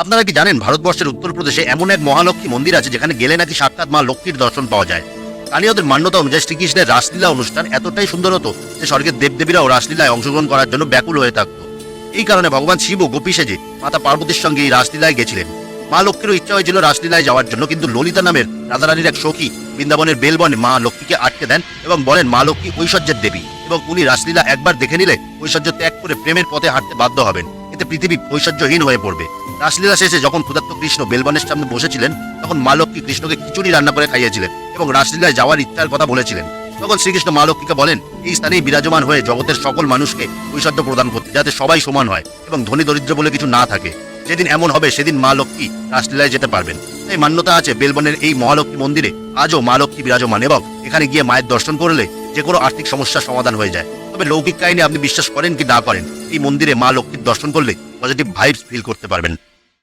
আপনারা কি জানেন ভারতবর্ষের উত্তরপ্রদেশে এমন এক মহালক্ষ্মী মন্দির আছে যেখানে গেলে নাকি সাক্ষাৎ মা লক্ষ্মীর দর্শন পাওয়া যায়। স্থানীয়দের মান্যতা অনুযায়ী শ্রীকৃষ্ণের রাসলীলা অনুষ্ঠান এতটাই সুন্দর হতো যে স্বর্গের দেবদেবীরাও রাসলীলায় অংশগ্রহণ করার জন্য ব্যাকুল হয়ে থাকতো। এই কারণে ভগবান শিবও গোপী সেজে মাতা পার্বতীর সঙ্গে এই রাসলীলায় গেছিলেন। মা লক্ষ্মীরও ইচ্ছা হয়েছিল রাসলীলায় যাওয়ার জন্য, কিন্তু ললিতা নামের রাধারানীর এক সখী বৃন্দাবনের বেলবনে মা লক্ষ্মীকে আটকে দেন এবং বলেন মা লক্ষ্মী ঐশ্বর্যের দেবী এবং উনি রাসলীলা একবার দেখে নিলে ঐশ্বর্য ত্যাগ করে প্রেমের পথে হাঁটতে বাধ্য হবেন, এতে পৃথিবী ঐশ্বর্যহীন হয়ে পড়বে। রাসলীলা শেষে যখন ক্ষুধার্ত কৃষ্ণ বেলবনের সামনে বসেছিলেন তখন মা লক্ষ্মী কৃষ্ণকে খিচুড়ি রান্না করে খাইয়েছিলেন এবং রাসলীলায় যাওয়ার ইচ্ছার কথা বলেছিলেন। তখন শ্রীকৃষ্ণ মা লক্ষ্মীকে বলেন এই স্থানেই বিরাজমান হয়ে জগতের সকল মানুষকে ঐশ্বর্য প্রদান করতে, যাতে সবাই সমান হয় এবং ধনী দরিদ্র বলে কিছু না থাকে। যেদিন এমন হবে সেদিন মা লক্ষ্মী রাসলীলায় যেতে পারবেন। তাই মান্যতা আছে বেলবনের এই মহালক্ষ্মী মন্দিরে আজও মা লক্ষ্মী বিরাজমান এবং এখানে গিয়ে মায়ের দর্শন করলে যে কোনো আর্থিক সমস্যার সমাধান হয়ে যায়। তবে লৌকিক কাহিনী আপনি বিশ্বাস করেন কি না করেন, এই মন্দিরে মা লক্ষ্মীর দর্শন করলে পজিটিভ ভাইবস ফিল করতে পারবেন।